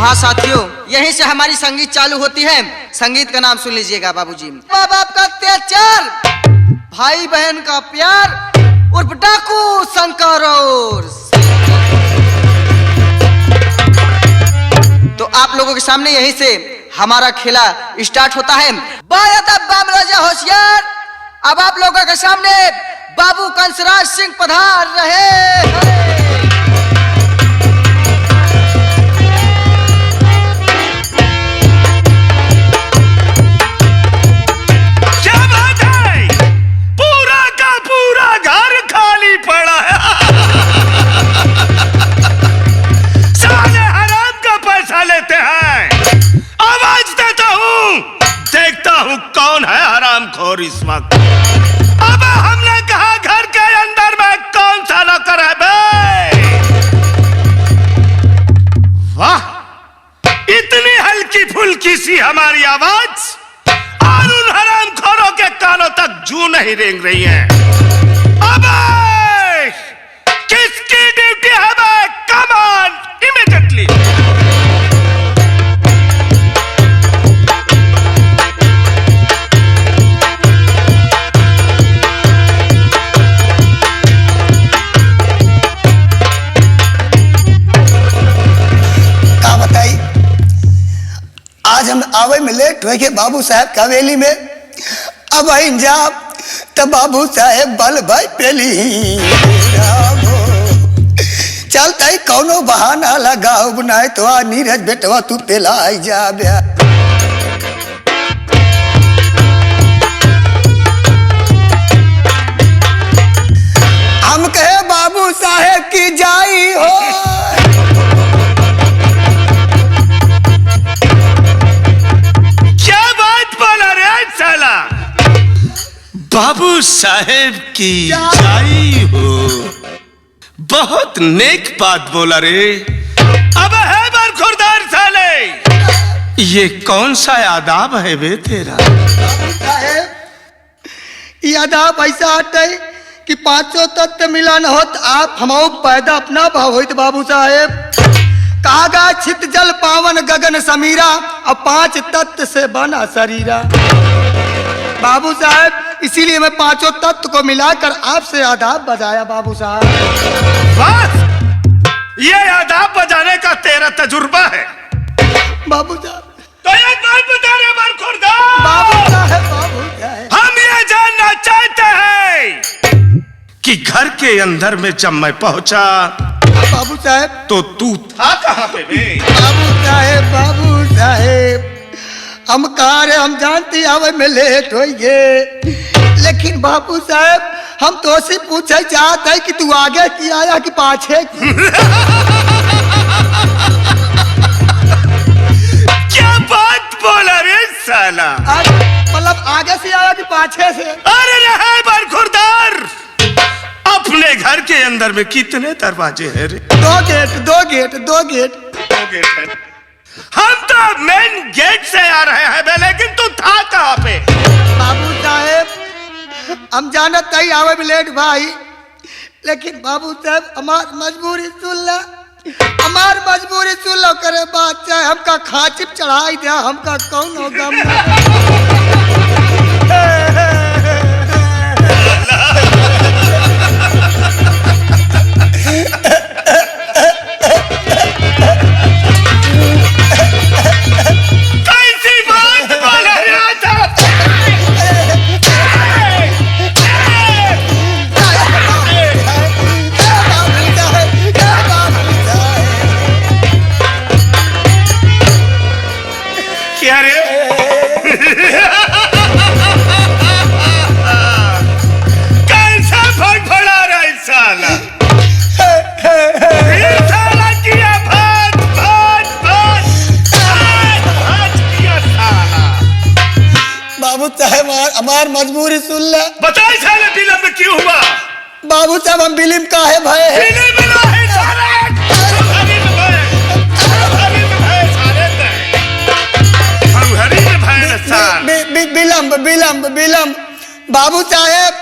हाँ साथियों, यहीं से हमारी संगीत चालू होती है। संगीत का नाम सुन लीजिएगा बाबूजी। माँ बाप का अत्याचार, भाई बहन का प्यार, उर्फ डाकू शंकर। तो आप लोगों के सामने यहीं से हमारा खेला स्टार्ट होता है। बाम राजा होशियार, अब आप लोगों के सामने बाबू कंसराज सिंह पधार रहे हैं। और इस वक्त अब हमने कहा घर के अंदर में कौन सा नौकर है बे? वाह, इतनी हल्की फुल्की सी हमारी आवाज और उन हरामखोरों के कानों तक जू नहीं रेंग रही है। अब किसकी ड्यूटी है बे? Come on immediately. आज हम आवे में लेट हुए के बाबू साहब का हवेली में। अब आई जाब तो बाबू साहब बल भाई पेली चलता ही कौनो बहाना लगाओ बनाए तो आ नीरज बेटवा तू पेला आई जा। हम कहे बाबू साहब की जाई हो। बाबू साहेब की जाई हो, बहुत नेक बात बोला रे। अब है बरखुरदार साले, ये कौन सा आदाब है बे तेरा? बाबू साहेब, ये आदाब ऐसा आते कि पांचों तत्व मिलन होत आप हमाओ पैदा अपना भाव होत। बाबू साहेब कागा छित जल पावन गगन समीरा, अब पांच तत्व से बना शरीरा। बाबू साहब इसीलिए मैं पांचों तत्व को मिलाकर आपसे आदाब बजाया। बाबू साहब बस ये आदाब बजाने का तेरा तजुर्बा है। बाबू साहब तो एक बात बता रहे बरखुरदार। बाबू साहब हम ये जानना चाहते हैं कि घर के अंदर में जब मैं पहुंचा बाबू साहब तो तू था कहां पे बे? बाबू साहेब हम कहा रहे, हम जानती आवे में लेट हो गए, लेकिन बाबू साहब हम तो से पूछे चाहते हैं कि तू आगे की आया कि पाछे की? क्या बात बोला रे साला? मतलब आगे से आया कि पाछे से? अरे रहे बरखुरदार, अपने घर के अंदर में कितने दरवाजे हैं रे? दो गेट है। हम तो मेन गेट से आ रहे हैं बे, लेकिन तू था कहां पे? बाबू साहब हम जानत नहीं आवे में लेट भाई, लेकिन बाबू साहब हमार मजबूरी सुन लो करे बात चाहे हमका खाचिप चढ़ाई दे, हमका कौन होगा। क्या रे? कैसा फड़फड़ा रहा है साला? साला किया भात किया साला। बाबू साहब हमार मजबूरी सुन ले। बताए साले बिलम में क्यों हुआ? बाबू साहब हम बिलिम का है भाई। बिलम में है साला। बिलम बाबू साहेब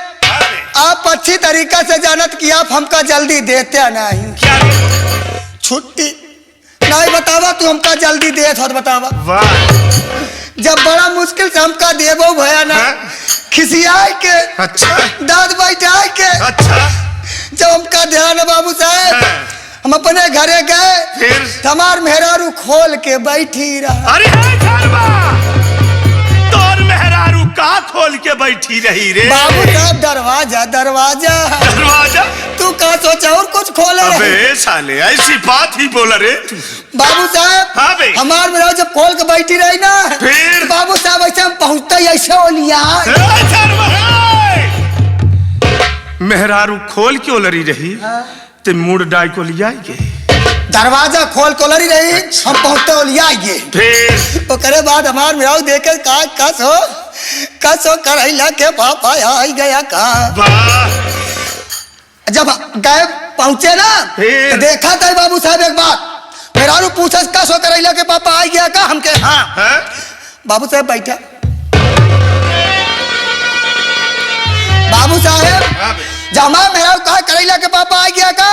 आप अच्छी तरीका से जानत कि आप हमका जल्दी देते नहीं। क्या? नहीं बतावा तू हमका जल्दी दे थोड़ा बतावा। वाह। जब बड़ा मुश्किल से हमका देबो भया ना हाँ? खिसियाए के अच्छा दांत बैठाए के अच्छा। जब हमका ध्यान बाबू साहब हाँ। हम अपने घरे गए फिर? हमार मेहरारू खोल के बैठी रहा। अरे हे शर्मा, तोर मेहरारू का खोल के बैठी रही रे? बाबू साहब दरवाजा दरवाजा दरवाजा? तू का सोचा और कुछ खोले रहे? अबे साले ऐसी बात ही बोला रे तू। बाबू साहब हाँ बे। हमार मेहरारू जब खोल के बैठी रही ना फिर? तो बाबू साहब ऐसे हम पहुंचते ही ऐसे ओलिया हे शर्मा, हे! मेहरारू खोल के ओलरी रही ते मुड़ डाई को लिया गए। दरवाजा खोल के ओलरी रही हम पहुंचते ओलिया गए। फिर ओकरे बाद हमार मेहरारू देखे का कसो करैला के पापा आई गया का। वाह। जब गए पहुंचे ना फिर? तो देखा था बाबू साहब एक बात मेहरारू पूछा कसो करैला के पापा आई गया का हमके हाँ। हैं? बाबू साहब बैठा बाबू साहब हाँ बे। जब हमारा मेहरारू कहा करैला के पापा आ गया का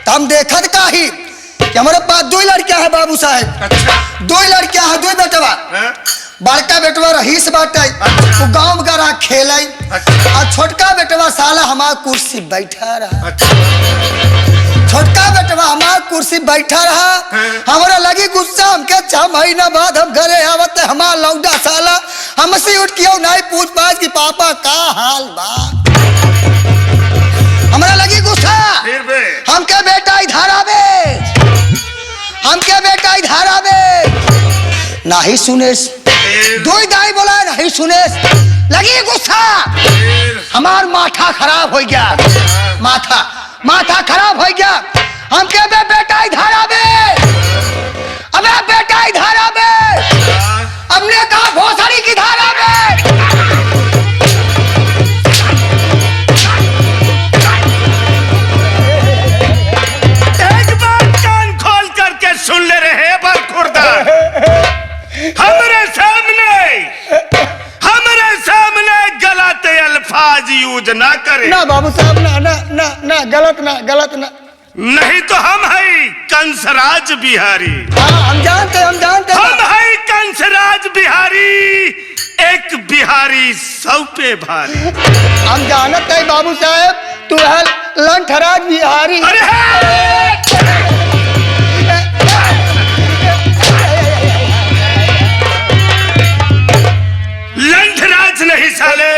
तो हम देखत का ही कि हमारे पास दो लड़कियां हैं बाबू साहब। अच्छा। दो लड़कियां हैं दो बेटवा। हैं? बड़का बेटवा रहीस बाटे अच्छा। वो गांव गरा खेलाई अच्छा। और छोटका बेटवा साला हमार कुर्सी बैठा रहा। अच्छा। छोटका बेटवा हमार कुर्सी बैठा रहा हैं? हमारा लगी गुस्सा हमके 6 महीना बाद हम घरे आवत हमार लौडा साला हमसे उठ के नहीं पूछ पाछ कि पापा का हाल बा। हमारा लगी गुस्सा फिर बे? हमके बेटा इधर आवे हमके बेटा इधर आवे नहीं सुनेस फिर? दो दाई बोला नहीं सुनेस लगी गुस्सा फिर? हमार माथा खराब हो गया माथा खराब हो गया हमके बेटा इधर आवे अबे बेटा इधर आवे हमने कहा भोसड़ी किधर आवे। एक बात कान खोल करके सुन ले रहे बरखुरदार, हमरे सामने गलत अल्फाज यूज ना करे। ना बाबू साहब ना गलत ना नहीं तो हम है कंसराज बिहारी। हाँ हम जानते हम है कंसराज बिहारी, एक बिहारी 100 पे भारी। हम जानते हैं बाबू साहब तू है लंठराज बिहारी। अरे लंठराज नहीं साले,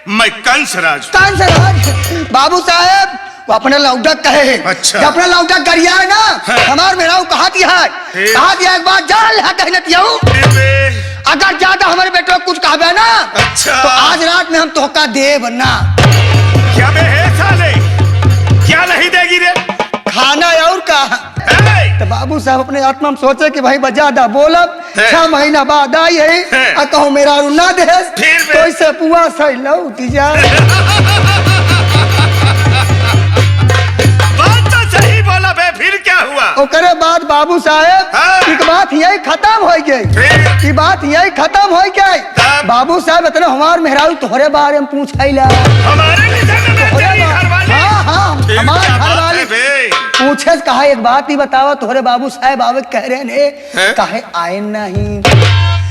मैं कंसराज। बाबू साहब वो अपने लौटा कहे अच्छा। जब अपने लौटा करिया है ना हाँ। हमार मेरा कहा दिया एक बार जान अगर ज्यादा हमारे बेटे को कुछ कहा ना अच्छा। तो आज रात में हम तोहका देव ना। क्या बे है साले, क्या नहीं देगी रे? खाना और का तो बाबू साहब अपने आत्मा में सोचे कि भाई ज्यादा बोलब 6 महीना बाद आई है कहो मेरा ना दे तो इसे पुआ सही लौट जा। बात तो सही बोला बे, फिर क्या हुआ? ओकरे बाद बाबू साहब हाँ। एक बात यही खत्म हो गई की बात यही खत्म हो गई। बाबू साहब इतना हमार मेहरारू तोहरे बारे में पूछैला हमारे विषय में तेरी घरवाली? हाँ फिर हमार क्या बात घरवाली है बे? पूछे कहा एक बात ही बतावा तोहरे बाबू साहब आवे कह रहे ने हैं? कहे आए नहीं।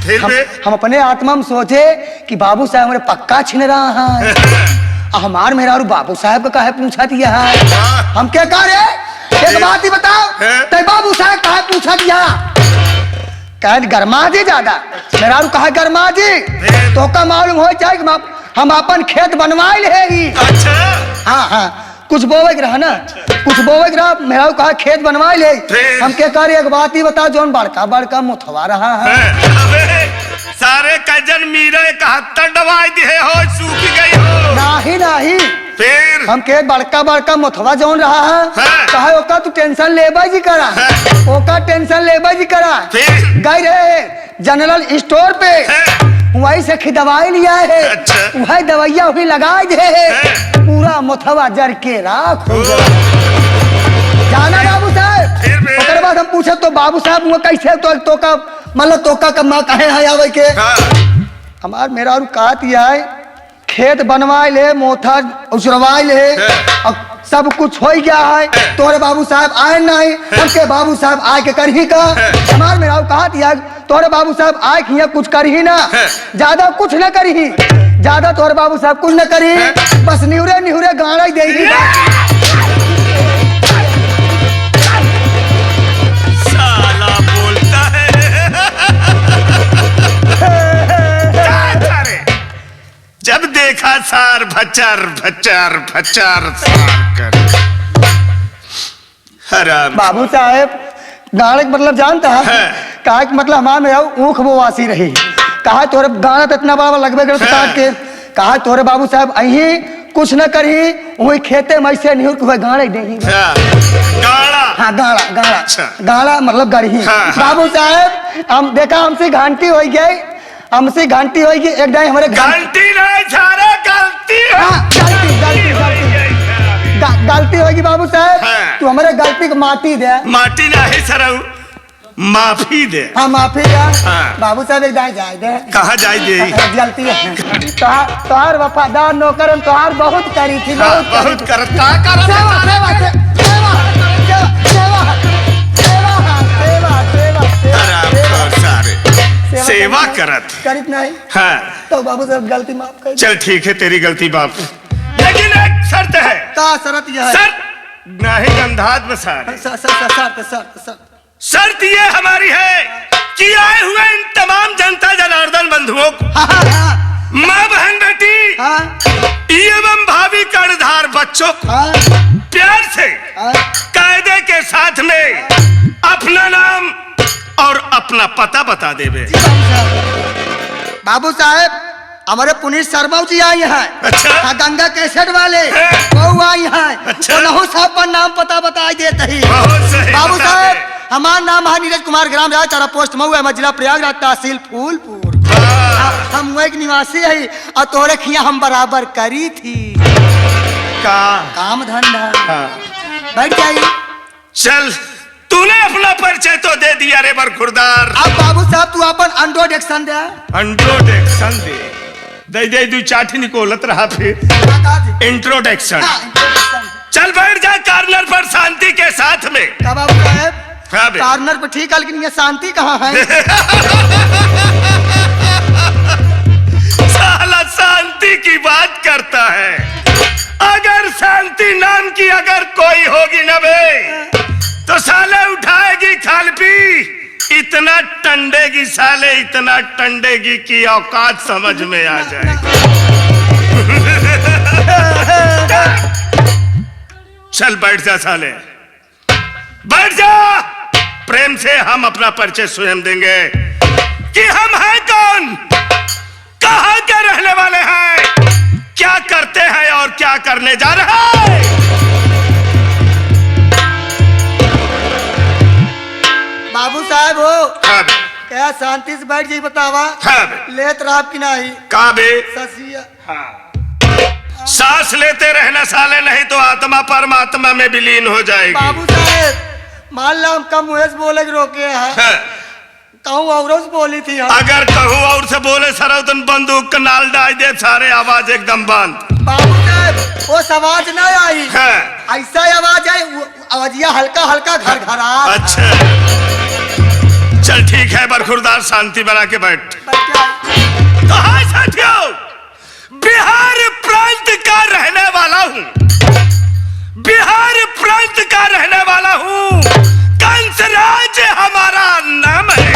फिर बे? हम अपने आत्मा में सोचे कि बाबू साहब हमारे पक्का छिन रहा है हमार मेहरारू बाबू साहब का काहे पूछा दिया है हम क्या कह रहे एक बात ही बताओ तो बाबू साहब काहे पूछा दिया कहे गरमा जी ज्यादा मेहरारू कहा गरमा जी तो का मालूम हो जाए कि हम अपन खेत बनवाई लेगी। अच्छा। हाँ कुछ बोवे रहा ना कुछ बोवे रहा मेरा कहा खेत बनवाई ले हम क्या करे एक बात ही बताओ जोन बड़का मुथवा रहा है। अबे सारे कजन मीरे 71 दवाई दिए हो सूख गई हो। नहीं फिर हम के बड़का मुथवा जोन रहा है कहा ओका तू टेंशन लेबा जी करा ओका टेंशन लेबा जी करा गई रे जनरल स्टोर पे वही से दवाई लिया है। अच्छा। वही दवाइया वही लगाए दे पूरा मुथवा जर के राख हो गया। जाना बाबू साहब ओकर बाद हम पूछे तो बाबू साहब वो कैसे तो का मतलब तोका का माँ कहे है आवे के हमार मेरा कहती है खेत बनवाए ले मोथा उचरवाए ले और सब कुछ हो गया है, तोरे बाबू साहब आए नहीं, हमके बाबू साहब आए के कर ही का हमार मेरा कहा दिया, तोरे बाबू साहब आए कि कुछ कर ही ना, ज्यादा कुछ न करी, ज्यादा तोरे बाबू साहब कुछ न करी, बस निहुरे निहुरे गाना ही देगी। साला बोलता है। जब देखा सार भचर भचर भचर सार कर हराम। बाबू साहब गाने का मतलब जानता है, कहा कि मतलब हमारे मेरा ऊख वो वासी रही, कहा तोरे गाना तो इतना बड़ा लगभग कर काट के, कहा तोरे बाबू साहब अही कुछ न करी, वही खेते में से नहीं हुए गाने देंगे। गाड़ा हाँ गाड़ा गाड़ा अच्छा। गाड़ा मतलब गढ़ी। बाबू साहब हम देखा हमसे घंटी हो गई, हमसे घंटी हो गई एक डाई हमारे गलती नहीं सारा गलती है। गलती गलती गलती गलती होगी बाबू साहब, हाँ। तू हमारे गलती को माटी दे। माटी नहीं सरऊ माफी दे। हाँ माफी दे। हाँ। बाबू साहब एक डाई जाए दे। कहाँ जाए दे? गलती है तोहार वफादार नौकर हम तोहार बहुत करी थी, बहुत करता सेवा सेवा सेवा सारे सेवा करत करीत नहीं। हाँ। तो बाबू साहब गलती माफ कर। चल ठीक है तेरी गलती बाप, लेकिन एक शर्त है। का शर्त यह है? शर्त नहीं गंधात में सारे शर्त ये हमारी है कि आए हुए इन तमाम जनता जनार्दन बंधुओं को, माँ बहन बेटी एवं भावी कर्णधार बच्चों को प्यार से कायदे के साथ में अपना नाम और अपना पता बता देवे। बाबू साहब हमारे पुनीत शर्मा जी आई हैं। अच्छा। हाँ, गंगा कैसेट वाले वो आई हैं। अच्छा। तो नहु साहब पर नाम पता बताई देते ही। बहुत सही बाबू बता साहब दे। हमारा नाम है नीरज कुमार, ग्राम राज, तारा पोस्ट मऊ है, जिला प्रयागराज, तहसील फूलपुर। हम वही के निवासी है और तोरे खिया हम बराबर करी थी काम धंधा। बैठ जाइए। चल तूने अपना परिचय तो दे दिया रे बरखुरदार। अब बाबू साहब तू अपन इंट्रोडक्शन दे। इंट्रोडक्शन दे दे दू चाटी निकोलत रहा फिर इंट्रोडक्शन। चल बैठ जा कार्नर पर शांति के साथ में। बाबू साहब हाँ बे। कार्नर पर ठीक है, लेकिन ये शांति कहाँ है? साला शांति की बात करता है। अगर शांति नाम की अगर कोई होगी ना बे, तो साले उठाएगी खालपी, इतना टंडेगी साले, इतना टंडेगी कि औकात समझ में आ जाएगी। चल बैठ जा साले, बैठ जा। प्रेम से हम अपना परिचय स्वयं देंगे कि हम हैं कौन, कहां के रहने वाले हैं, क्या करते हैं और क्या करने जा रहे हैं। बाबू साहब हो हाँ बे। क्या शांति से बैठ जाइए, बतावा हाँ बे। लेत रहा की नहीं कहा बे? ससिया। हाँ। सांस लेते रहना साले, नहीं तो आत्मा परमात्मा में विलीन हो जाएगी। बाबू साहब मान लो हम कम मुँह से बोले के रोके हैं, हाँ। कहूँ औरों से बोली थी हम। अगर कहूँ और से बोले सरौतन बंदूक का नाल डाल दे, सारे आवाज एकदम बंद। बाबू साहब वो आवाज नहीं आई, हाँ। ऐसा आवाज आई, आवाजिया हल्का हल्का घर घर। अच्छा चल ठीक है बरखुरदार, शांति बना के बैठ। तो हाँ साथियों, बिहार प्रांत का रहने वाला हूँ, बिहार प्रांत का रहने वाला हूँ, कंसराज हमारा नाम है,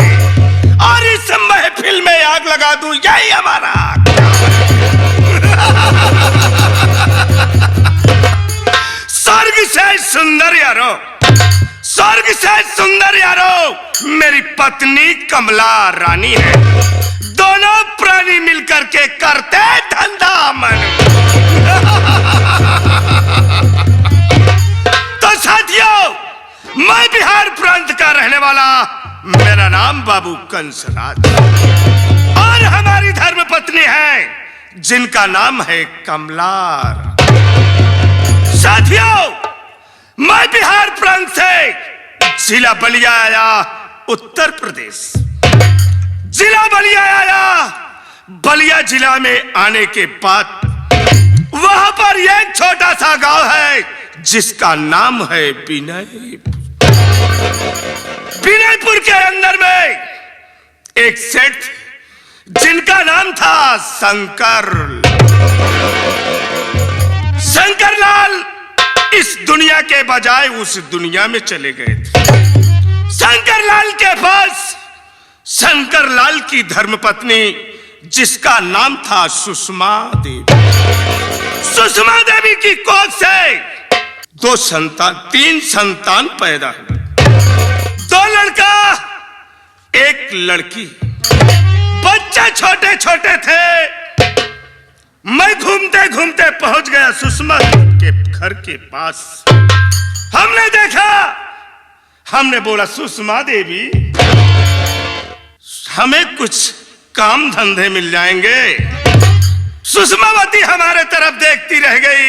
और इस महफिल में आग लगा दूं यही हमारा स्वर्ग से सुंदर यारो, स्वर्ग से सुंदर यारो मेरी पत्नी कमला रानी है। दोनों प्राणी मिलकर के करते धंधा मन। तो साथियों, मैं बिहार प्रांत का रहने वाला, मेरा नाम बाबू कंसराज, और हमारी धर्म पत्नी है जिनका नाम है कमलार। साथियों, मैं बिहार प्रांत से जिला बलिया आया, उत्तर प्रदेश जिला बलिया आया। बलिया जिला में आने के बाद वहां पर एक छोटा सा गांव है जिसका नाम है विनय। विनयपुर के अंदर में एक सेठ जिनका नाम था शंकर। शंकरलाल इस दुनिया के बजाय उस दुनिया में चले गए थे। शंकरलाल के पास शंकरलाल की धर्मपत्नी जिसका नाम था सुषमा देवी। सुषमा देवी की कोख से 3 संतान पैदा हुए। 2 लड़का 1 लड़की। बच्चे छोटे छोटे थे। मैं घूमते घूमते पहुंच गया सुषमा के घर के पास। हमने देखा, हमने बोला सुषमा देवी हमें कुछ काम धंधे मिल जाएंगे। सुषमावती हमारे तरफ देखती रह गई।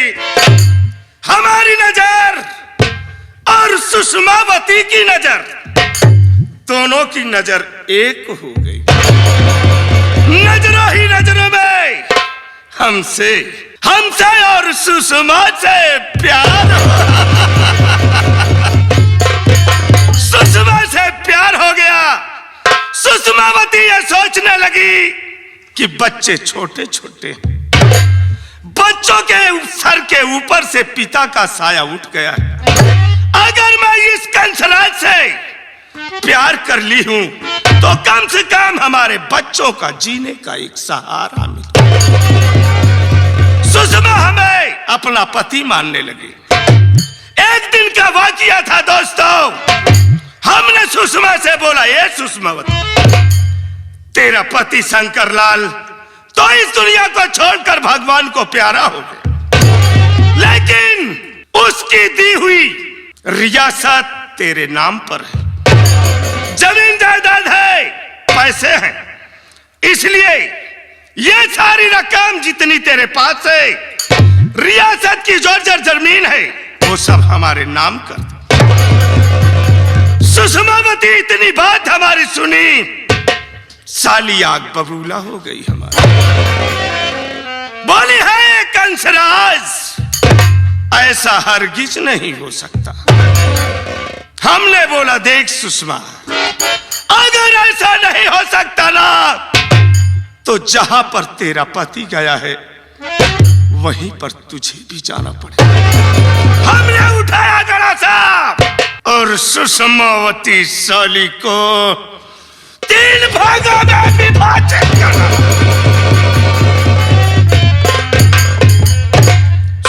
हमारी नजर और सुषमावती की नजर, दोनों की नजर एक हो गई। नजरों ही नजरों में हमसे और सुषमा से प्यार सुषमा से प्यार हो गया। सुषमावती ये सोचने लगी कि बच्चे छोटे छोटे हैं, बच्चों के सर के ऊपर से पिता का साया उठ गया है। अगर मैं इस कंसराज से प्यार कर ली हूं तो कम से कम हमारे बच्चों का जीने का एक सहारा मिले। सुषमा हमें अपना पति मानने लगी। एक दिन का वाकया था दोस्तों। हमने सुषमा से बोला, ये सुषमावती तेरा पति शंकरलाल तो इस दुनिया को छोड़कर भगवान को प्यारा हो गया, लेकिन उसकी दी हुई रियासत तेरे नाम पर है। जमीन जायदाद है, पैसे हैं, इसलिए ये सारी रकम जितनी तेरे पास है, रियासत की जो जमीन है वो सब हमारे नाम कर दे। सुषमावती इतनी बात हमारी सुनी, साली आग बबूला हो गई हमारी। बोली है कंसराज ऐसा हरगिज नहीं हो सकता। हमने बोला देख सुषमा, अगर ऐसा नहीं हो सकता ना तो जहां पर तेरा पति गया है वहीं पर तुझे भी जाना पड़ेगा। हमने उठाया गड़ा सा और सुषमावती साली को 3 भागों में विभाजित करा।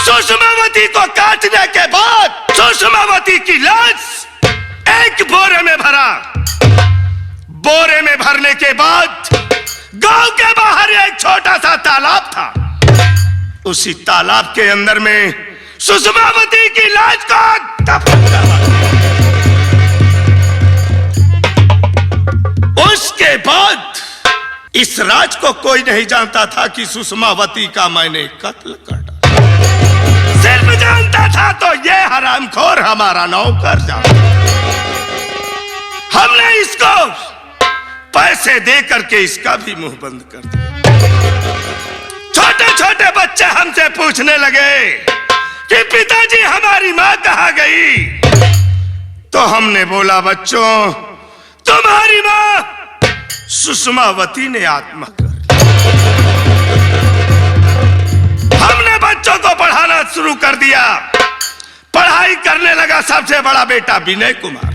सुषमावती को काटने के बाद सुषमावती की लाश एक बोरे में भरा। बोरे में भरने के बाद गांव के बाहर एक छोटा सा तालाब था। उसी तालाब के अंदर में सुषमावती की लाश को दफन करा। उसके बाद इस राज को कोई नहीं जानता था कि सुषमावती का मैंने कत्ल कर डाला। सिर्फ जानता था तो ये हरामखोर हमारा नौकर जा। हमने इसको पैसे दे करके इसका भी मुंह बंद कर दिया। छोटे छोटे बच्चे हमसे पूछने लगे कि पिताजी हमारी मां कहां गई। तो हमने बोला बच्चों, तुम्हारी मां सुषमावती ने आत्महत्या कर। हमने बच्चों को पढ़ाना शुरू कर दिया। पढ़ाई करने लगा सबसे बड़ा बेटा विनय कुमार।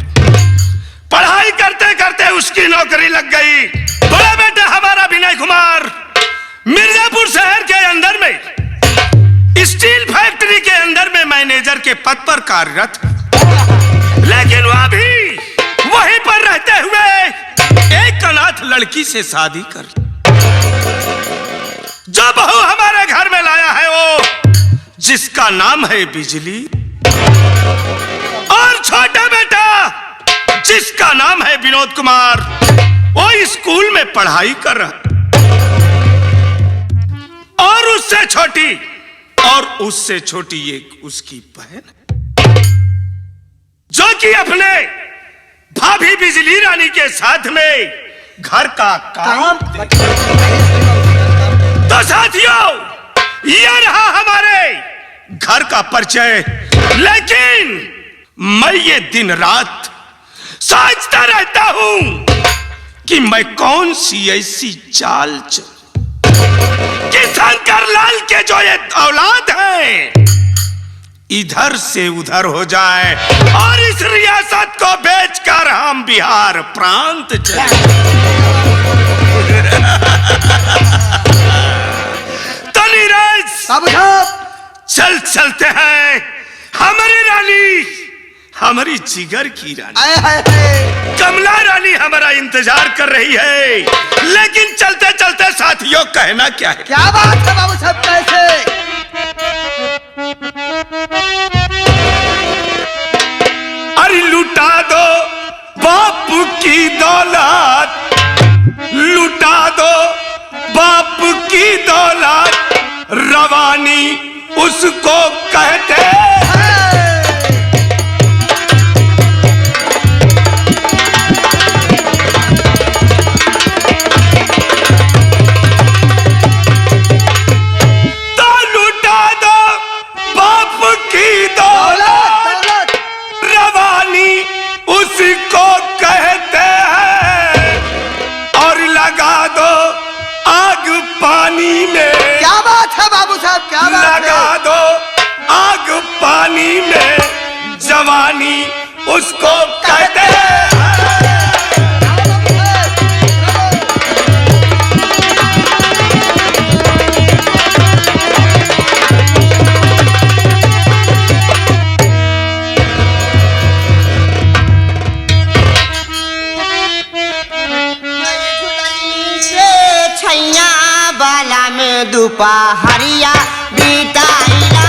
पढ़ाई करते करते उसकी नौकरी लग गई। बड़ा बेटा हमारा विनय कुमार मिर्जापुर शहर के अंदर में स्टील फैक्ट्री के अंदर में मैनेजर के पद पर कार्यरत है। लेकिन वह भी वहीं पर रहते हुए एक अनाथ लड़की से शादी कर ली। जो बहू हमारे घर में लाया है वो जिसका नाम है बिजली, और छोटा बेटा जिसका नाम है विनोद कुमार, वो स्कूल में पढ़ाई कर रहा। और उससे छोटी एक उसकी बहन है जो कि अपने भाभी बिजली रानी के साथ में घर का काम। तो साथियों, ये रहा हमारे घर का परिचय, लेकिन मैं ये दिन रात सोचता रहता हूं कि मैं कौन सी ऐसी चाल चलूं कि शंकर लाल के जो ये औलाद है इधर से उधर हो जाए और इस रियासत को बेचकर हम बिहार प्रांत चले। तो नीरज बाबू साहब चलते हैं, हमारी रानी, हमारी जिगर की रानी आए हाय हाय। कमला रानी हमारा इंतजार कर रही है। लेकिन चलते चलते साथियों कहना क्या है? क्या बात है बाबू साहब, कैसे? अरे लुटा दो बाप की दौलत, लुटा दो बाप की दौलत, रवानी उसको कहते हैं। तो लुटा दो बाप की दौलत, रवानी उसको कहते हैं, और लगा दो आग पानी में। क्या बात है बाबू साहब, क्या बात है? लगा दो आग पानी में, जवानी उसको कहते हैं। छैया बाला में दोपहरिया बिताइला,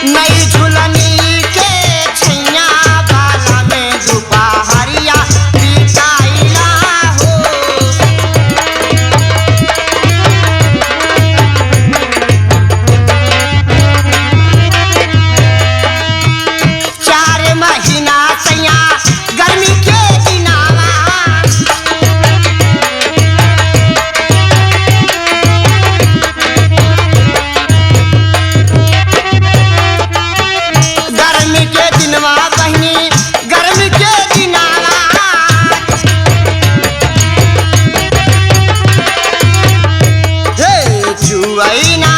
नई झुलनी के छैया बाला में दोपहरिया बिताइला हो। चार महीना सैया गर्मी के दिनावा, गर्मी के दिनवा बहनी, गर्मी के दिनावा, हे चुवैना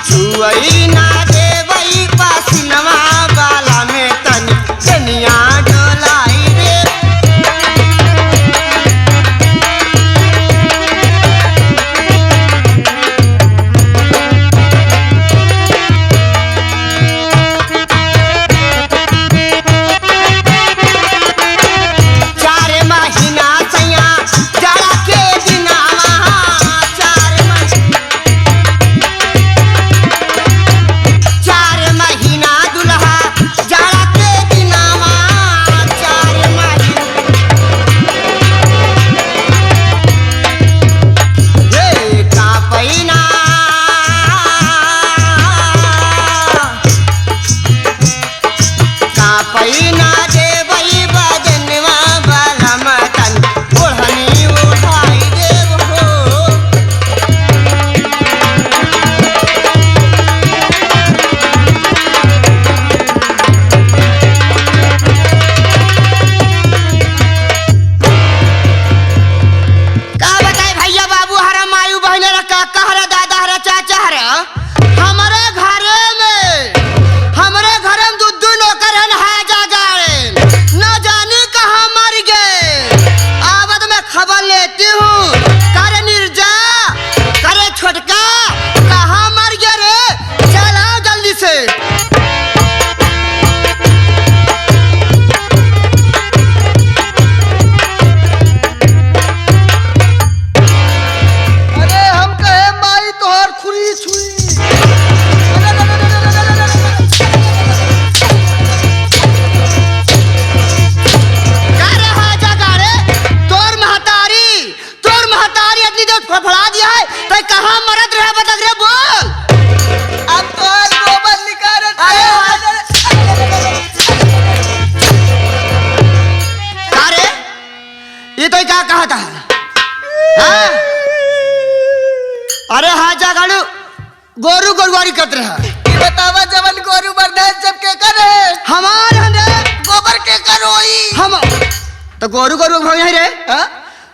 चुवैना देवई पसिनवा बाला में तनी कनिया डोलाई रे। चार महीना सैया जाड़ा के दिनावा, चार महीना दुल्हा जाड़ा के दिनावा, चार महीना हे कापैना कापैना देवई बजनवा बाला मतन ओढ़नी उठाई देव हो। का बताए भैया बाबू, हरा मायू बहने रखा कहरा दादा हरा चाचा हरा हमारे घरे में दूध नौकर है जागाड़े, न जाने कहाँ मर गए। आवत मैं खबर लेती हूँ, करे निर्जा करे छोटका कहाँ मर गए रे, चलाओ जल्दी से। अरे हम कहे माई तोहर खुरी छुई। का रहा जगाड़े, तोर महतारी इतनी देर फड़फड़ा दिया है, तो कहाँ मरद रहे बताई क्या कहा था? हाँ? अरे हाँ जा गाड़ू गोरू गोरुआरी करते रहा। ये बतावा जवन गोरू बर्दाश्त जब के करे हमारे हंडे गोबर के करोई हम तो गोरू गोरू भाई नहीं रे। हाँ?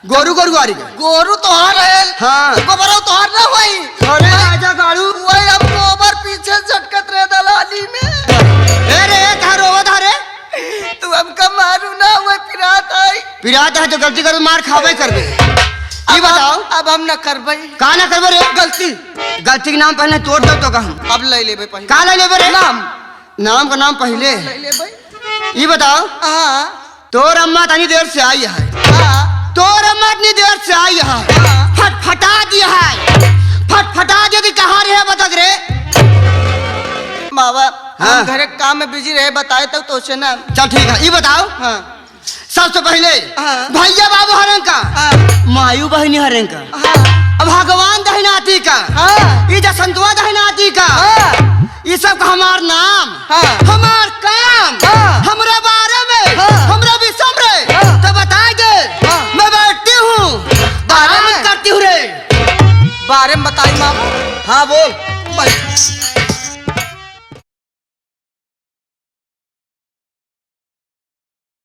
गोरू गोरुआरी के गोरू तोहार है हाँ। गोबर तोहार ना होई। अरे आजा गाड़ू वही अब गोबर पीछे झटकत रहे दलाली में। अरे कहा रोवत हरे तू हमका मारू ना वही पिरात आई। पिरात है तो गलती कर मार खावे कर दे। ये बताओ अब हम न करबई का ना करबे रे? गलती गलती के नाम पहले तोड़ दो तो कहूं अब ले लेबे पहले का ले लेबे रे? नाम नाम का नाम पहले। ले लेबे। ये बताओ हाँ तोर अम्मा तनी देर से आई है। हाँ तोर अम्मा इतनी देर से आई है हाँ। फटफटा दिया है फटफटा दिया कि कहाँ रहे बतक रे? बाबा हाँ। हम घरे काम में बिजी रहे बताए तब तो उसे ना। चल ठीक है ये बताओ हाँ सबसे पहले हाँ। भैया बाबू हरन का हाँ मायू बहनी हरन का हाँ अब भगवान दहनाती का हाँ ये जसंतवा दहनाती का हाँ ये सब का हमार नाम हाँ। हमार काम हाँ। हमरा बारे में हाँ। हमरा विषम रे हाँ। तो बता दे हाँ। मैं बैठती हूँ बारे आराम में? करती हूँ रे। बारे में बताई माँ। हाँ बोल भाई